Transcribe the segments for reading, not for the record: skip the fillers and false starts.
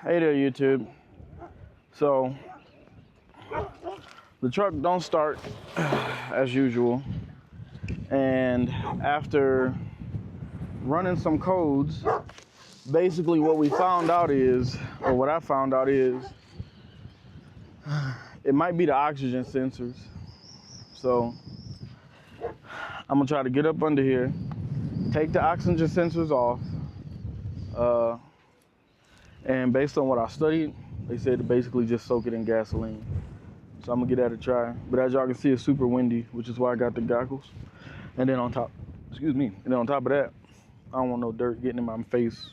Hey there, YouTube. So the truck don't start as usual, and after running some codes, basically what we found out is, or what I found out is, it might be the oxygen sensors. So I'm gonna try to get up under here, take the oxygen sensors off, and based on what I studied, they said to basically just soak it in gasoline. So I'm gonna give that a try. But as y'all can see, it's super windy, which is why I got the goggles. And then on top, and then on top of that, I don't want no dirt getting in my face,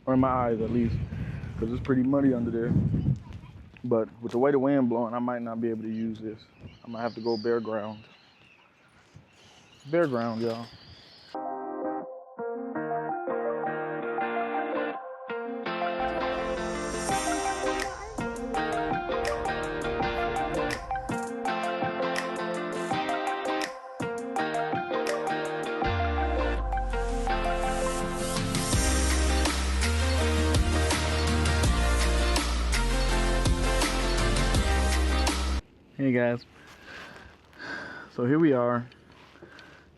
or in my eyes at least, because it's pretty muddy under there. But with the way the wind blowing, I might not be able to use this. I might have to go bare ground. Bare ground, y'all. Hey guys, so here we are.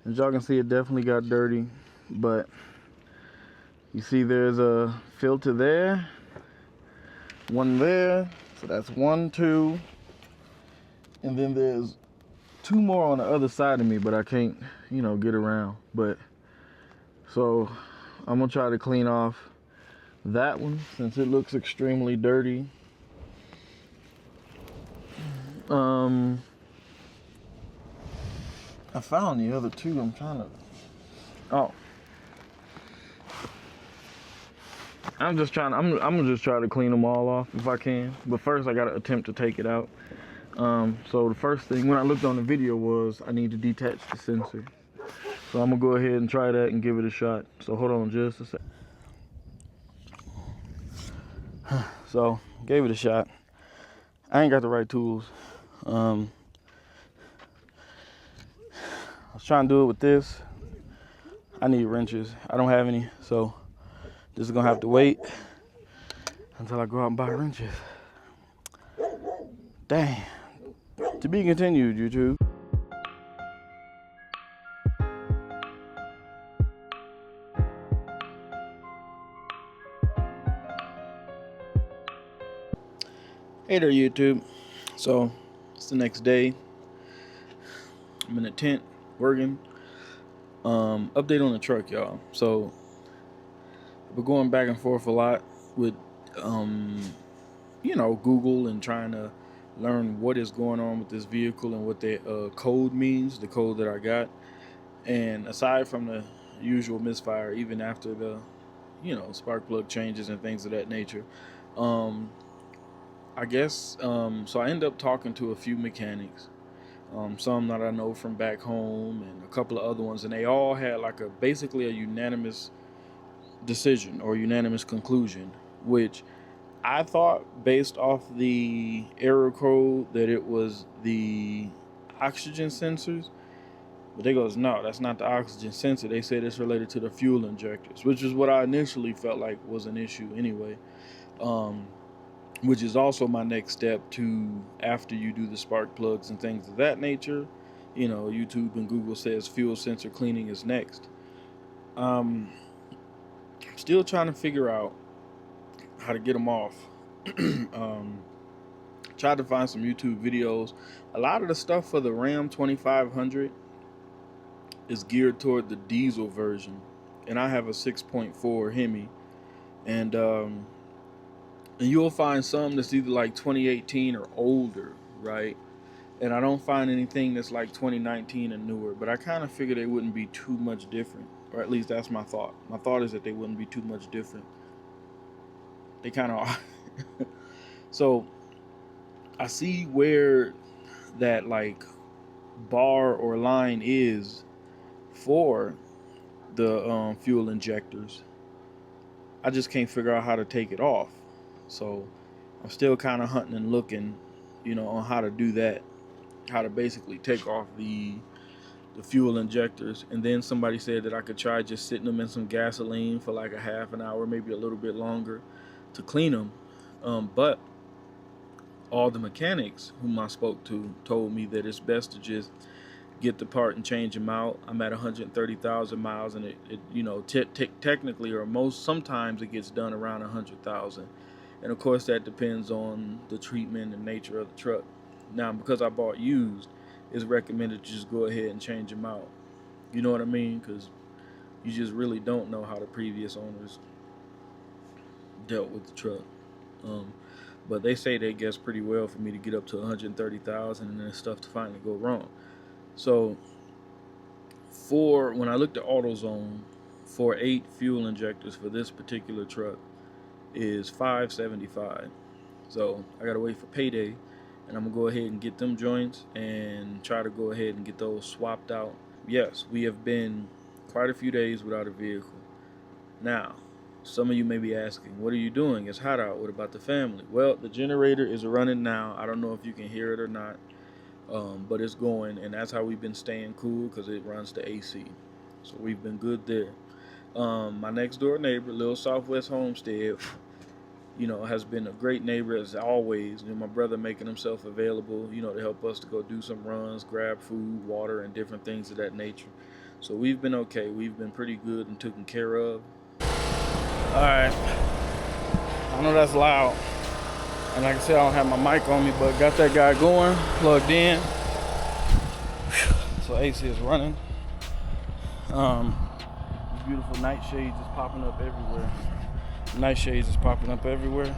As y'all can see, it definitely got dirty, but you see there's a filter there, one there, so that's 1, 2, and then there's 2 more on the other side of me, but I can't, get around. But so I'm gonna try to clean off that one since it looks extremely dirty. I found the other 2. I'm gonna just try to clean them all off if I can. But first I gotta attempt to take it out. So the first thing when I looked on the video was I need to detach the sensor. So I'm gonna go ahead and try that and give it a shot. So hold on just a sec. So gave it a shot. I ain't got the right tools. I was trying to do it with this. I need wrenches. I don't have any, so just gonna have to wait until I go out and buy wrenches. Dang. To be continued, YouTube. Hey there, YouTube. So it's the next day. I'm in a tent working. Update on the truck, y'all. So we're going back and forth a lot with Google and trying to learn what is going on with this vehicle and what the code means, the code that I got. And aside from the usual misfire, even after the spark plug changes and things of that nature, I guess so I end up talking to a few mechanics, some that I know from back home and a couple of other ones, and they all had like basically a unanimous decision or unanimous conclusion, which I thought based off the error code that it was the oxygen sensors, but they goes, no, that's not the oxygen sensor. They said it's related to the fuel injectors, which is what I initially felt like was an issue anyway. Which is also my next step to after you do the spark plugs and things of that nature. YouTube and Google says fuel sensor cleaning is next. Still trying to figure out how to get them off. Tried to find some YouTube videos. A lot of the stuff for the Ram 2500 is geared toward the diesel version, and I have a 6.4 Hemi, and you'll find some that's either like 2018 or older, right? And I don't find anything that's like 2019 and newer, but I kind of figured they wouldn't be too much different, or at least that's my thought. My thought is that they wouldn't be too much different. They kind of are. So I see where that like bar or line is for the fuel injectors. I just can't figure out how to take it off. So I'm still kind of hunting and looking, on how to do that, how to basically take off the fuel injectors. And then somebody said that I could try just sitting them in some gasoline for like a half an hour, maybe a little bit longer, to clean them. But all the mechanics whom I spoke to told me that it's best to just get the part and change them out. I'm at 130,000 miles, and it you know, technically, or sometimes it gets done around 100,000. And of course, that depends on the treatment and nature of the truck. Now, because I bought used, it's recommended to just go ahead and change them out. You know what I mean? Because you just really don't know how the previous owners dealt with the truck. But they say they guess pretty well for me to get up to 130,000, and then stuff to finally go wrong. So when I looked at AutoZone, for 8 fuel injectors for this particular truck is $575. So I gotta wait for payday, and I'm gonna go ahead and get them joints and try to go ahead and get those swapped out. Yes, we have been quite a few days without a vehicle. Now, some of you may be asking, what are you doing? It's hot out. What about the family? Well, the generator is running now. I don't know if you can hear it or not, but it's going, and that's how we've been staying cool, because it runs the AC. So we've been good there. My next door neighbor, Little Southwest Homestead, you know, has been a great neighbor as always. You know, my brother making himself available, you know, to help us to go do some runs, grab food, water, and different things of that nature. So we've been okay. We've been pretty good and taken care of. All right, I know that's loud, and like I said, I don't have my mic on me, but got that guy going, plugged in. So AC is running. Beautiful nightshades is popping up everywhere. Nightshades is popping up everywhere.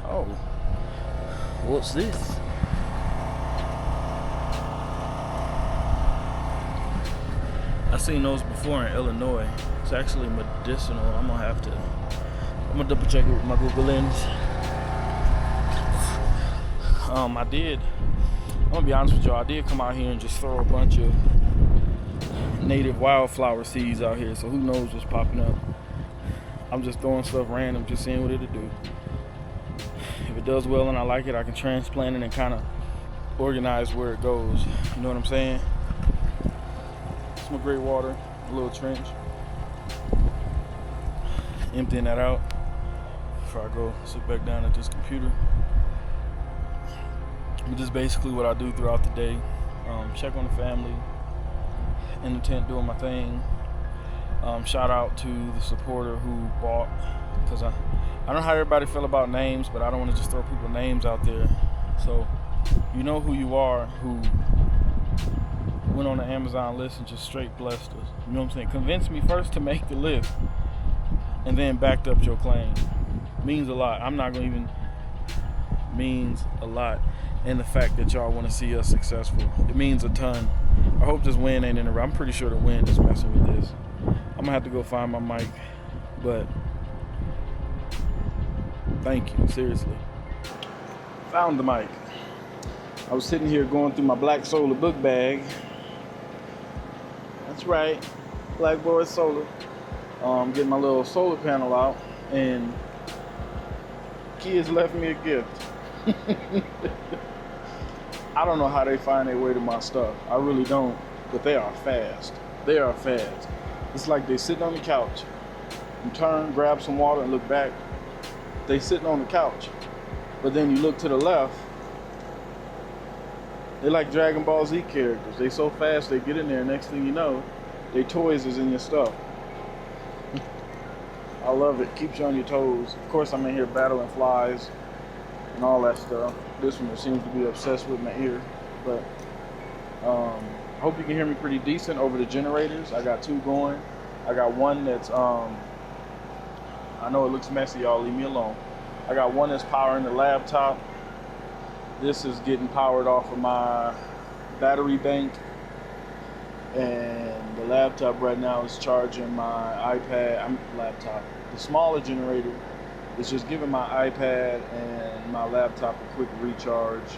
Oh, what's this? I seen those before in Illinois. It's actually medicinal. I'm gonna double check it with my Google Lens. I'm gonna be honest with y'all, I did come out here and just throw a bunch of native wildflower seeds out here, so who knows what's popping up. I'm just throwing stuff random, just seeing what it'll do. If it does well and I like it, I can transplant it and kind of organize where it goes. You know what I'm saying? Some great water, a little trench. Emptying that out before I go sit back down at this computer. But this is basically what I do throughout the day. Check on the family, in the tent doing my thing. Shout out to the supporter who bought, because I don't know how everybody feel about names, but I don't want to just throw people's names out there. So you know who you are, who went on the Amazon list and just straight blessed us. You know what I'm saying? Convinced me first to make the list, and then backed up your claim. Means a lot. I'm not gonna even, means a lot. And the fact that y'all want to see us successful, it means a ton. I hope this wind ain't in the road. I'm pretty sure the wind is messing with this. I'm gonna have to go find my mic, but thank you, seriously. Found the mic. I was sitting here going through my Black Solar book bag. That's right, Black Boy Solar. Getting my little solar panel out, and kids left me a gift. I don't know how they find their way to my stuff. I really don't, but they are fast. They are fast. It's like they sitting on the couch. You turn, grab some water, and look back. They sitting on the couch. But then you look to the left. They like Dragon Ball Z characters. They so fast, they get in there. Next thing you know, their toys is in your stuff. I love it. Keeps you on your toes. Of course, I'm in here battling flies and all that stuff. This one seems to be obsessed with my ear. But I hope you can hear me pretty decent over the generators. I got 2 going. I got one that's, I know it looks messy, y'all, leave me alone. I got one that's powering the laptop. This is getting powered off of my battery bank. And the laptop right now is charging my iPad, laptop. The smaller generator is just giving my iPad and my laptop a quick recharge.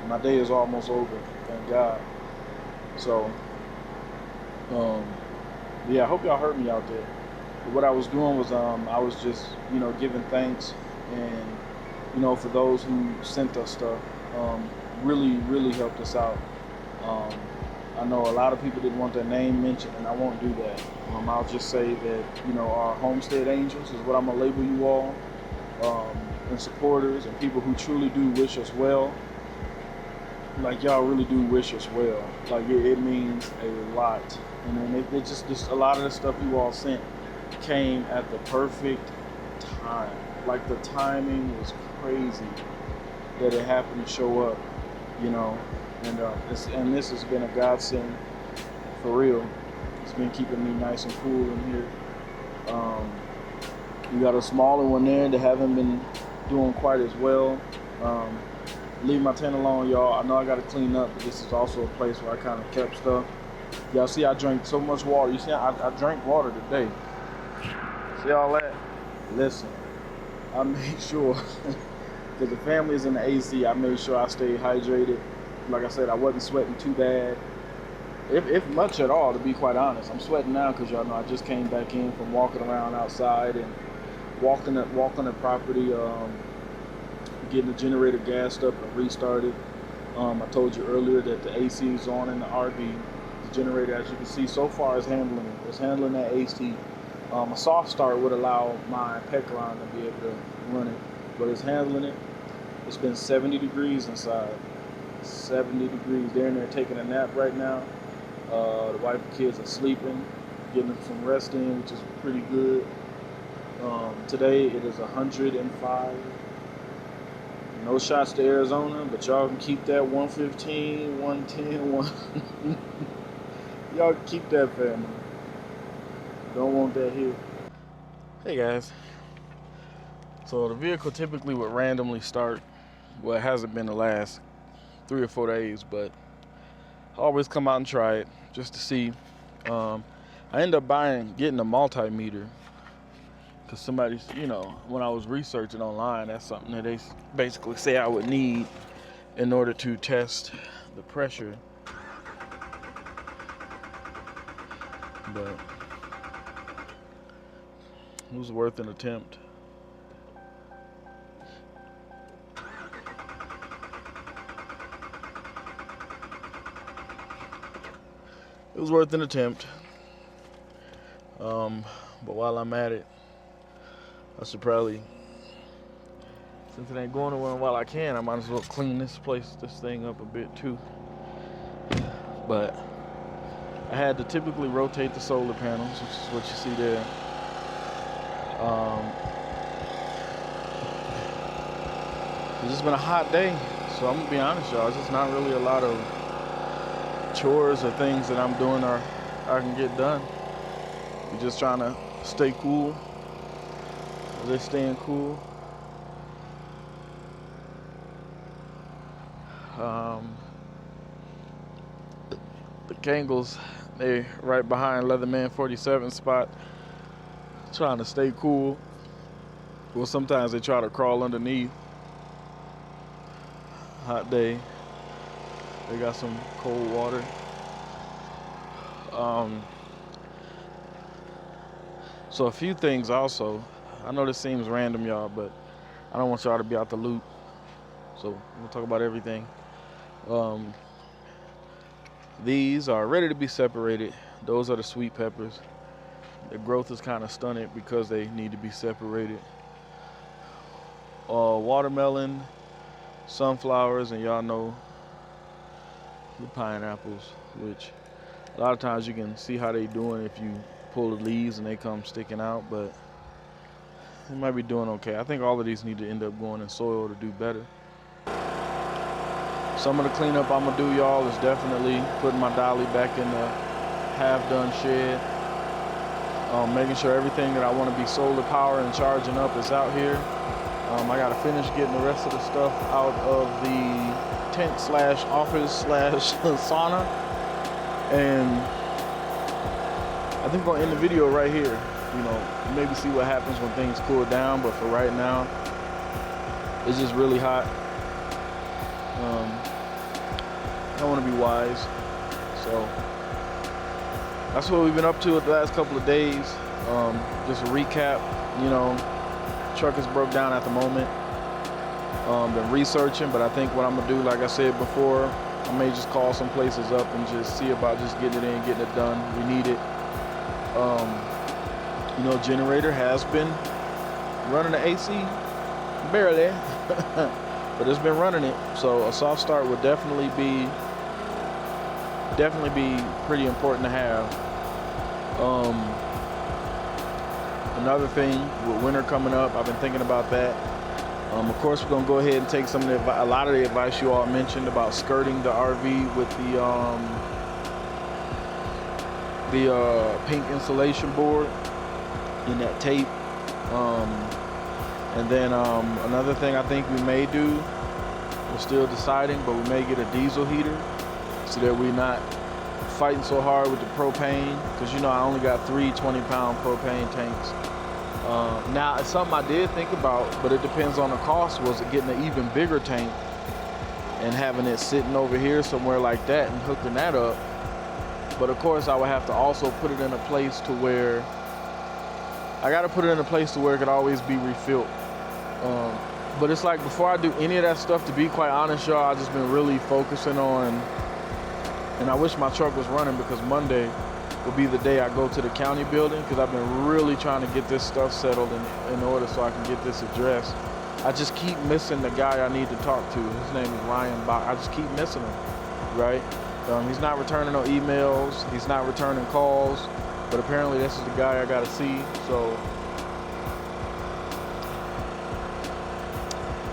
My day is almost over, thank God. So, yeah, I hope y'all heard me out there. But what I was doing was, I was just, you know, giving thanks, and, you know, for those who sent us stuff, really, really helped us out. I know a lot of people didn't want their name mentioned, and I won't do that. I'll just say that, you know, our Homestead Angels is what I'm gonna label you all. and supporters and people who truly do wish us well. Like, y'all really do wish us well. Like, it means a lot. And then it just a lot of the stuff you all sent came at the perfect time. Like, the timing was crazy that it happened to show up, you know. And this has been a godsend for real. It's been keeping me nice and cool in here. We got a smaller one there that haven't been doing quite as well. Leave my tent alone, y'all. I know I gotta clean up, but this is also a place where I kind of kept stuff. Y'all see I drank so much water. You see I drank water today. See all that? Listen, I made sure, because the family's in the AC, I made sure I stayed hydrated. Like I said, I wasn't sweating too bad, if much at all, to be quite honest. I'm sweating now because y'all know I just came back in from walking around outside and walking the property, getting the generator gassed up and restarted. I told you earlier that the AC is on in the RV. The generator, as you can see, so far is handling it. It's handling that AC. A soft start would allow my PEC line to be able to run it, but it's handling it. It's been 70 degrees inside. 70 degrees. They're in there taking a nap right now. The wife and kids are sleeping, getting them some rest in, which is pretty good. Today it is 105. No shots to Arizona, but y'all can keep that 115, 110, y'all can keep that, family. Don't want that here. Hey guys. So the vehicle typically would randomly start. Well, it hasn't been the last 3 or 4 days, but I always come out and try it just to see. I end up getting a multimeter because somebody's, you know, when I was researching online, that's something that they basically say I would need in order to test the pressure. But it was worth an attempt. It was worth an attempt. But while I'm at it, I should probably, since it ain't going nowhere while I can, I might as well clean this thing up a bit too. But I had to typically rotate the solar panels, which is what you see there. It's just been a hot day, so I'm gonna be honest, y'all. It's just not really a lot of chores or things that I'm doing or I can get done. We're just trying to stay cool. They're staying cool. The Kangles, they right behind Leatherman 47 spot, trying to stay cool. Well, sometimes they try to crawl underneath. Hot day. They got some cold water. So a few things also. I know this seems random, y'all, but I don't want y'all to be out the loop. So we'll talk about everything. These are ready to be separated. Those are the sweet peppers. The growth is kind of stunted because they need to be separated. Watermelon, sunflowers, and y'all know the pineapples, which a lot of times you can see how they doing if you pull the leaves and they come sticking out, but they might be doing okay. I think all of these need to end up going in soil to do better. Some of the cleanup I'm gonna do, y'all, is definitely putting my dolly back in the half-done shed. Making sure everything that I want to be solar power and charging up is out here. I gotta finish getting the rest of the stuff out of the tent slash office slash sauna. And I think I'm gonna end the video right here. You know, maybe see what happens when things cool down, but for right now, it's just really hot. I want to be wise, so that's what we've been up to the last couple of days. Just a recap, you know, truck is broke down at the moment. Been researching, but I think what I'm gonna do, like I said before, I may just call some places up and just see about just getting it in, getting it done. We need it. You know, generator has been running the AC, barely, but it's been running it. So a soft start would definitely be pretty important to have. Another thing with winter coming up, I've been thinking about that. Of course, we're gonna go ahead and take a lot of the advice you all mentioned about skirting the RV with the pink insulation board and that tape. And then another thing I think we may do, we're still deciding, but we may get a diesel heater so that we're not fighting so hard with the propane, because you know I only got 3 20-pound propane tanks. Now it's something I did think about, but it depends on the cost. Was it getting an even bigger tank and having it sitting over here somewhere like that and hooking that up? But of course I would have to also put it in a place to where it could always be refilled. But it's like, before I do any of that stuff, to be quite honest, y'all, I've just been really focusing on, and I wish my truck was running, because Monday will be the day I go to the county building, because I've been really trying to get this stuff settled in order so I can get this addressed. I just keep missing the guy I need to talk to. His name is Ryan Bach. I just keep missing him, right? He's not returning no emails. He's not returning calls. But apparently this is the guy I gotta see. So,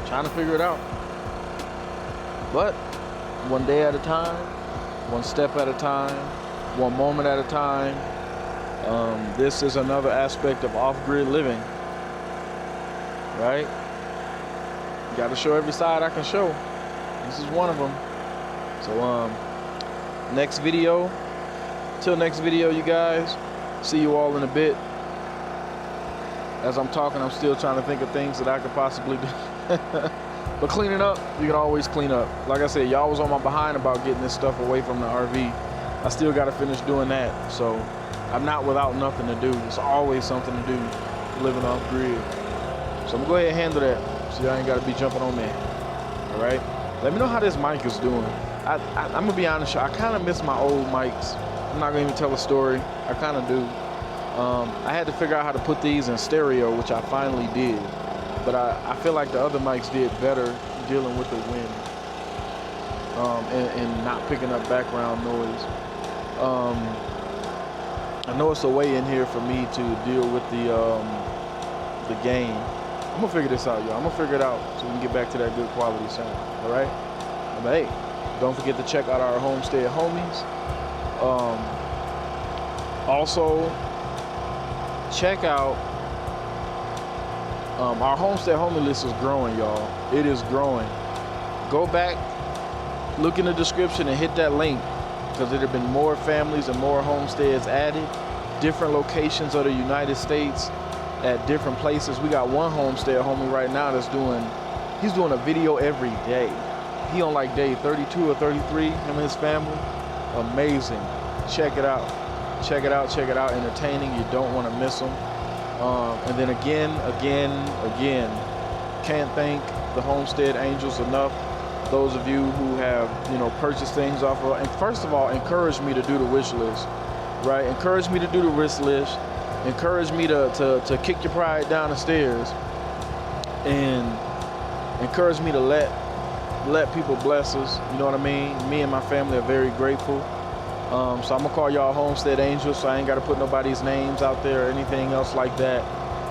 trying to figure it out. But one day at a time, one step at a time, one moment at a time. This is another aspect of off-grid living, right? Got to show every side I can show. This is one of them. So next video, till next video, you guys, see you all in a bit. As I'm talking, I'm still trying to think of things that I could possibly do. But cleaning up, you can always clean up. Like I said, y'all was on my behind about getting this stuff away from the RV. I still got to finish doing that. So I'm not without nothing to do. There's always something to do living off grid. So I'm gonna go ahead and handle that, so y'all ain't got to be jumping on me. All right? Let me know how this mic is doing. I'm gonna be honest, I kind of miss my old mics. I'm not gonna even tell a story. I kind of do. I had to figure out how to put these in stereo, which I finally did. But I feel like the other mics did better dealing with the wind and not picking up background noise. I know it's a way in here for me to deal with the gain. I'm gonna figure this out, y'all. I'm gonna figure it out so we can get back to that good quality sound. All right? But hey, don't forget to check out our Homestead homies. Also, check out our Homestead homie list is growing, y'all. It is growing. Go back, look in the description, and hit that link, because there have been more families and more homesteads added, different locations of the United States at different places. We got one homestead homie right now that's he's doing a video every day. He on like day 32 or 33, him and his family. Amazing. Check it out. Check it out. Check it out. Entertaining. You don't want to miss them. And then again, can't thank the Homestead Angels enough. Those of you who have, purchased things off of, and first of all, encourage me to do the wish list, right? Encourage me to do the wish list. Encourage me to kick your pride down the stairs, and encourage me to let people bless us. You know what I mean? Me and my family are very grateful. So I'm gonna call y'all Homestead Angels, so I ain't gotta put nobody's names out there or anything else like that.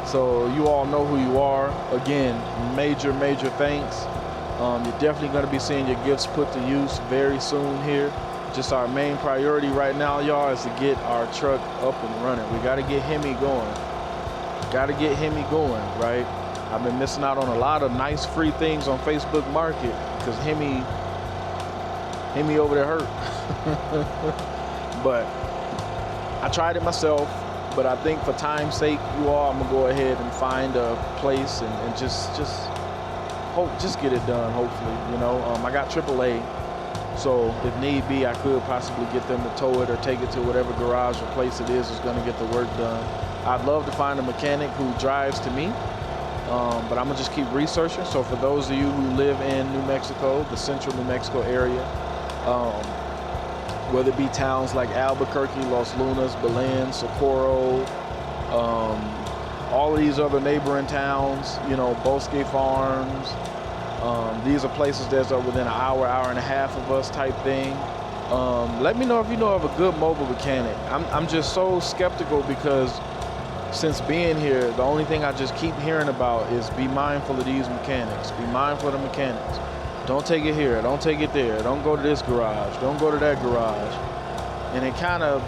So you all know who you are. Again, major thanks. You're definitely gonna be seeing your gifts put to use very soon here. Just our main priority right now, y'all, is to get our truck up and running. We gotta get Hemi going. Right? I've been missing out on a lot of nice free things on Facebook Market because Hemi over there hurt. But I tried it myself, but I think for time's sake, you all, I'm gonna go ahead and find a place and just get it done, hopefully. I got AAA, so if need be, I could possibly get them to tow it or take it to whatever garage or place it is gonna get the work done. I'd love to find a mechanic who drives to me, but I'm gonna just keep researching. So for those of you who live in New Mexico, the central New Mexico area, whether it be towns like Albuquerque, Los Lunas, Belen, Socorro, all of these other neighboring towns, you know, Bosque Farms. These are places that's within an hour, hour and a half of us type thing. Let me know if you know of a good mobile mechanic. I'm just so skeptical because since being here, the only thing I just keep hearing about is be mindful of these mechanics. Be mindful of the mechanics. Don't take it here. Don't take it there. Don't go to this garage. Don't go to that garage. And it kind of,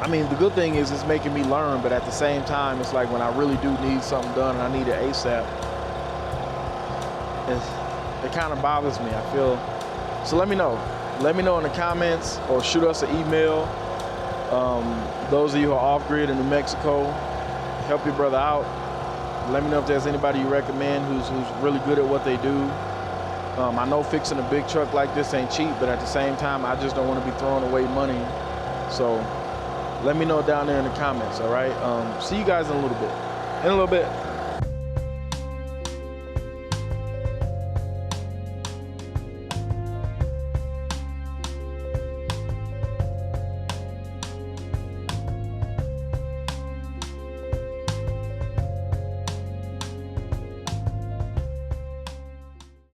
I mean, the good thing is it's making me learn, but at the same time, it's like when I really do need something done and I need it ASAP, it kind of bothers me. I feel, so let me know. Let me know in the comments or shoot us an email. Those of you who are off-grid in New Mexico, help your brother out. Let me know if there's anybody you recommend who's really good at what they do. I know fixing a big truck like this ain't cheap, but at the same time, I just don't want to be throwing away money. So let me know down there in the comments, all right? See you guys in a little bit.